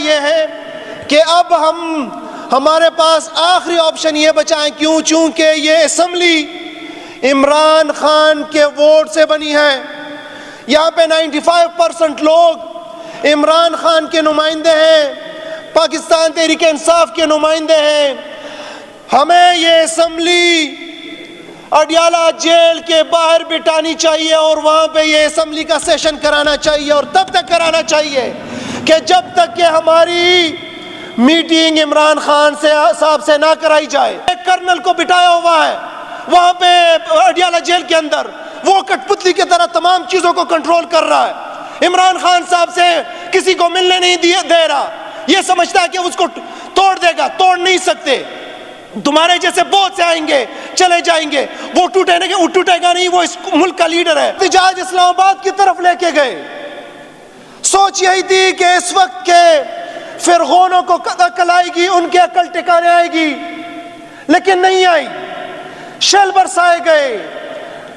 یہ ہے کہ اب ہمارے پاس آخری آپشن یہ بچا ہے، چونکہ یہ اسمبلی عمران خان کے ووٹ سے بنی ہے، یہاں پہ 95% لوگ عمران خان کے نمائندے ہیں، پاکستان تحریک انصاف کے نمائندے ہیں۔ ہمیں یہ اسمبلی اڈیالہ جیل کے باہر بٹھانی چاہیے اور وہاں پہ یہ اسمبلی کا سیشن کرانا چاہیے، اور تب تک کرانا چاہیے کہ جب تک کہ ہماری میٹنگ عمران خان صاحب سے نہ کرائی جائے۔ ایک کرنل کو بٹھایا ہوا ہے وہاں پہ اڈیالہ جیل کے اندر، وہ کٹ پتلی کی طرح تمام چیزوں کو کنٹرول کر رہا ہے، عمران خان صاحب سے کسی کو ملنے نہیں دے رہا، یہ سمجھتا ہے کہ اس کو توڑ دے گا، توڑ نہیں سکتے۔ تمہارے جیسے بہت سے آئیں گے، چلے جائیں گے، وہ ٹوٹے گا نہیں، وہ اس ملک کا لیڈر ہے۔ احتجاج اسلام آباد کی طرف لے کے گئے، سوچ یہی تھی کہ اس وقت کے فرعونوں کو عقل آئے گی، ان کے عقل ٹھکانے آئے گی، لیکن نہیں آئی۔ شیل برسائے گئے،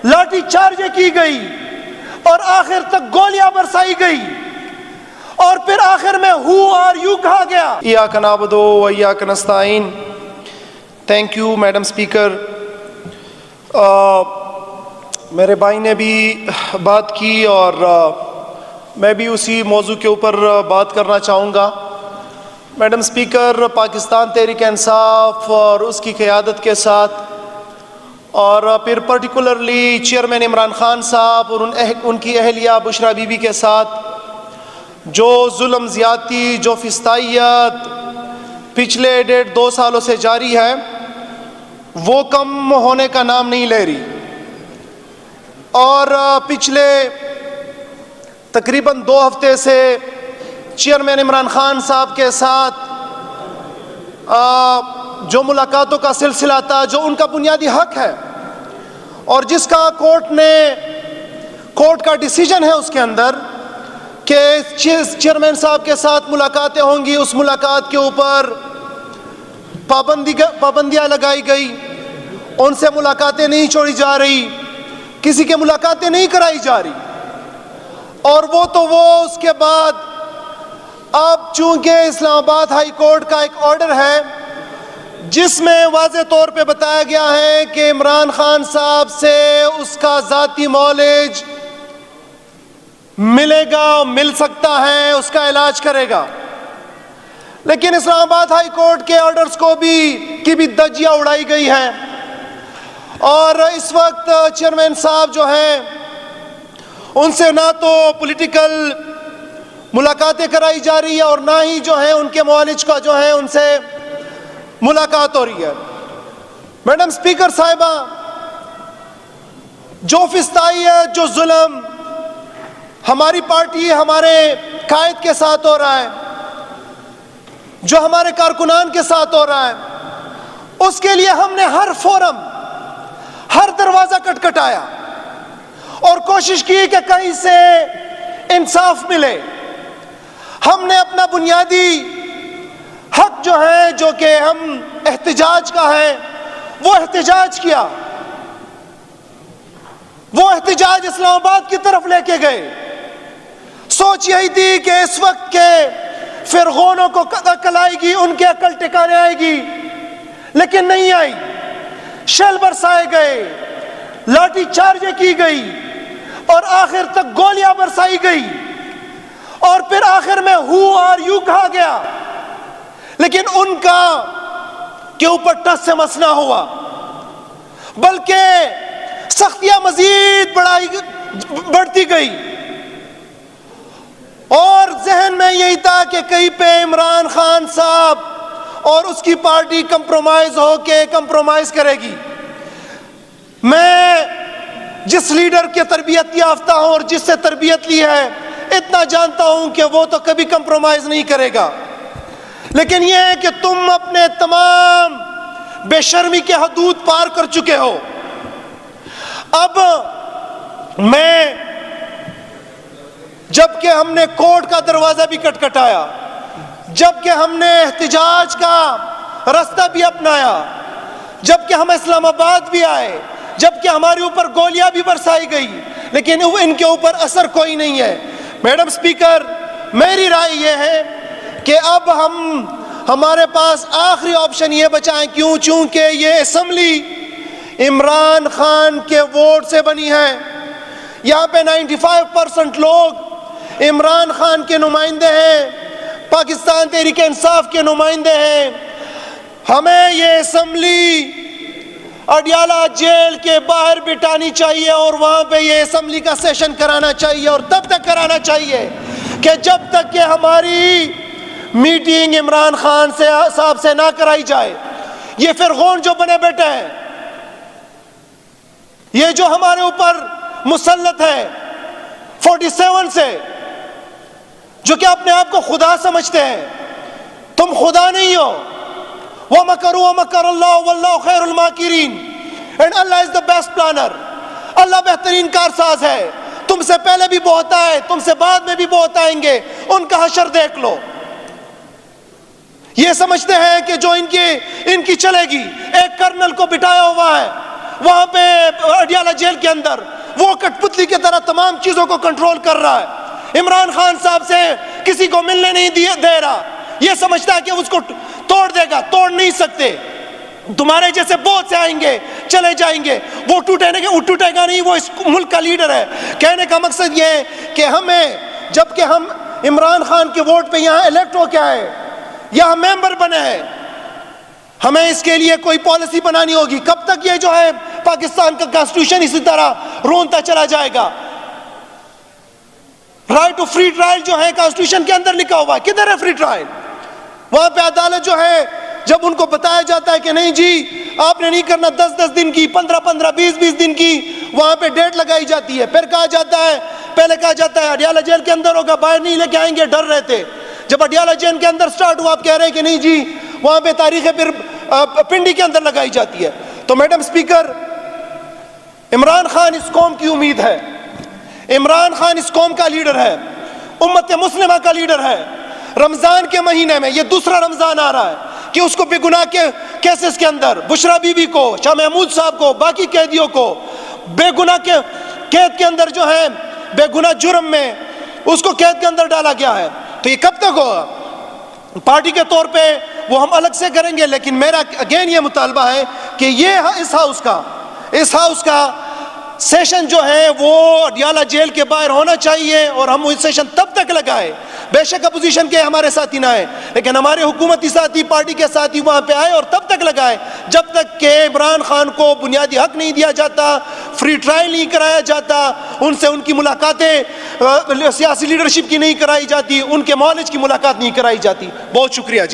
لاٹھی چارجیں کی گئی، اور آخر تک گولیاں برسائی گئی، اور پھر آخر میں ہو آر یو کہا گیا۔ ایاک نعبد و ایاک نستعین۔ Thank you madam speaker. میرے بھائی نے بھی بات کی اور میں بھی اسی موضوع کے اوپر بات کرنا چاہوں گا۔ میڈم اسپیکر، پاکستان تحریک انصاف اور اس کی قیادت کے ساتھ، اور پھر پرٹیکولرلی چیئرمین عمران خان صاحب اور ان کی اہلیہ بشرا بی بی کے ساتھ جو ظلم زیادتی، جو فسطائیت پچھلے 1.5-2 سالوں سے جاری ہے، وہ کم ہونے کا نام نہیں لے رہی، اور پچھلے تقریباً 2 ہفتے سے چیئرمین عمران خان صاحب کے ساتھ جو ملاقاتوں کا سلسلہ تھا، جو ان کا بنیادی حق ہے اور جس کا کورٹ کا ڈیسیجن ہے اس کے اندر کہ چیئرمین صاحب کے ساتھ ملاقاتیں ہوں گی، اس ملاقات کے اوپر پابندیاں لگائی گئی، ان سے ملاقاتیں نہیں چھوڑی جا رہی، کسی کے ملاقاتیں نہیں کرائی جا رہی، اور وہ اس کے بعد اب چونکہ اسلام آباد ہائی کورٹ کا ایک آرڈر ہے جس میں واضح طور پہ بتایا گیا ہے کہ عمران خان صاحب سے اس کا ذاتی معالج ملے گا، مل سکتا ہے، اس کا علاج کرے گا، لیکن اسلام آباد ہائی کورٹ کے آرڈرز کی بھی دھجیاں اڑائی گئی ہیں، اور اس وقت چیئرمین صاحب جو ہیں ان سے نہ تو پولیٹیکل ملاقاتیں کرائی جا رہی ہے اور نہ ہی جو ہے ان کے معالج کا جو ہے ان سے ملاقات ہو رہی ہے۔ میڈم اسپیکر صاحبہ، جو فسطائیت، جو ظلم ہماری پارٹی، ہمارے قائد کے ساتھ ہو رہا ہے، جو ہمارے کارکنان کے ساتھ ہو رہا ہے، اس کے لیے ہم نے ہر فورم، ہر دروازہ کٹکھٹایا اور کوشش کی کہ کہیں سے انصاف ملے۔ ہم نے اپنا بنیادی حق جو ہے، جو کہ ہم احتجاج کا ہے، وہ احتجاج کیا، وہ احتجاج اسلام آباد کی طرف لے کے گئے۔ سوچ یہی تھی کہ اس وقت کے فرعونوں کو عقل آئے گی، ان کے عقل ٹھکانے آئے گی، لیکن نہیں آئی۔ شیل برسائے گئے، لاٹھی چارجیں کی گئی، اور آخر تک گولیاں برسائی گئی، اور پھر آخر میں ہو آر یو کہا گیا، لیکن ان کا کے اوپر ٹس سے مس نہ ہوا، بلکہ سختیاں مزید بڑھتی گئی، اور ذہن میں یہی تھا کہ کہیں پہ عمران خان صاحب اور اس کی پارٹی کمپرومائز کرے گی۔ میں جس لیڈر کے تربیت یافتہ ہوں اور جس سے تربیت لی ہے، اتنا جانتا ہوں کہ وہ تو کبھی کمپرومائز نہیں کرے گا، لیکن یہ ہے کہ تم اپنے تمام بے شرمی کے حدود پار کر چکے ہو۔ اب میں جب کہ ہم نے کورٹ کا دروازہ بھی کٹکھٹایا، جب کہ ہم نے احتجاج کا راستہ بھی اپنایا، جب کہ ہم اسلام آباد بھی آئے، جب کہ ہمارے اوپر گولیاں بھی برسائی گئی، لیکن ان کے اوپر اثر کوئی نہیں ہے۔ میڈم اسپیکر، میری رائے یہ ہے کہ اب ہمارے پاس آخری آپشن یہ بچا ہے، کیوں؟ چونکہ یہ اسمبلی عمران خان کے ووٹ سے بنی ہے۔ یہاں پہ 95% لوگ عمران خان کے نمائندے ہیں، پاکستان تحریک انصاف کے نمائندے ہیں۔ ہمیں یہ اسمبلی اڈیالہ جیل کے باہر بٹھانی چاہیے اور وہاں پہ یہ اسمبلی کا سیشن کرانا چاہیے، اور تب تک کرانا چاہیے کہ جب تک کہ ہماری میٹنگ عمران خان صاحب سے نہ کرائی جائے۔ یہ فرعون جو بنے بیٹھے ہیں، یہ جو ہمارے اوپر مسلط ہے 47 سے، جو کہ اپنے آپ کو خدا سمجھتے ہیں، تم خدا نہیں ہو۔ وَمَكَرُوا وَمَكَرَ اللَّهُ وَاللَّهُ خَيْرُ الْمَاكِرِينَ، and Allah is the best planner۔ اللہ بہترین کارساز ہے۔ تم سے پہلے بھی بہت آئے، تم سے بعد میں بھی بہت آئیں گے، ان کا حشر دیکھ لو۔ یہ سمجھتے ہیں کہ جو ان کی چلے گی، ایک کرنل کو بٹھایا ہوا ہے وہاں پہ اڈیالہ جیل کے اندر، وہ کٹ پتلی کی طرح تمام چیزوں کو کنٹرول کر رہا ہے، عمران خان صاحب سے کسی کو ملنے نہیں دے رہا، یہ سمجھتا ہے کہ اس کو توڑ دے گا۔ توڑ نہیں سکتے، تمہارے جیسے بہت سے آئیں گے، چلے جائیں گے، وہ ٹوٹے گا نہیں، وہ اس ملک کا لیڈر ہے۔ کہنے کا مقصد یہ ہے کہ ہمیں، جبکہ ہم عمران خان کے ووٹ پہ یہاں الیکٹ ہو کے آئے، یہاں ممبر بنے ہیں، ہمیں اس کے لیے کوئی پالیسی بنانی ہوگی۔ کب تک یہ جو ہے پاکستان کا کانسٹیٹیوشن اسی طرح رونتا چلا جائے گا؟ رائٹ ٹو فری ٹرائل جو ہے کانسٹیٹیوشن کے اندر لکھا ہوا ہے، کدھر ہے فری ٹرائل؟ وہاں پہ عدالت جو ہے، جب ان کو بتایا جاتا ہے کہ نہیں جی آپ نے نہیں کرنا، 10 دن کی، 15 20 دن کی وہاں پہ ڈیٹ لگائی جاتی ہے۔ پھر کہا جاتا ہے، پہلے کہا جاتا ہے اڈیالہ جیل کے اندر ہوگا، باہر نہیں لے کے آئیں گے، ڈر رہتے۔ جب اڈیالہ جیل کے اندر سٹارٹ ہوا، آپ کہہ رہے ہیں کہ نہیں جی وہاں پہ تاریخ پھر پنڈی کے اندر لگائی جاتی ہے۔ تو میڈم اسپیکر، عمران خان اس قوم کی امید ہے، عمران خان اس قوم کا لیڈر ہے، امت مسلمہ کا لیڈر ہے۔ رمضان کے مہینے میں، یہ دوسرا رمضان آ رہا ہے کہ اس کو بے گناہ کے کیسز کے اندر، بشرا بی بی کو، شاہ محمود صاحب کو، باقی قیدیوں کو بے گناہ کے قید کے اندر جو ہے، بے گناہ جرم میں اس کو قید کے اندر ڈالا گیا ہے۔ تو یہ کب تک ہوگا؟ پارٹی کے طور پہ وہ ہم الگ سے کریں گے، لیکن میرا اگین یہ مطالبہ ہے کہ یہ اس ہاؤس کا سیشن جو ہے وہ اڈیالہ جیل کے باہر ہونا چاہیے، اور ہم وہ سیشن تب تک لگائے، بے شک اپوزیشن کے ہمارے ساتھی نہ آئے، لیکن ہمارے حکومتی ساتھی، پارٹی کے ساتھی وہاں پہ آئے، اور تب تک لگائے جب تک کہ عمران خان کو بنیادی حق نہیں دیا جاتا، فری ٹرائل نہیں کرایا جاتا، ان سے ان کی ملاقاتیں سیاسی لیڈرشپ کی نہیں کرائی جاتی، ان کے معالج کی ملاقات نہیں کرائی جاتی۔ بہت شکریہ جی۔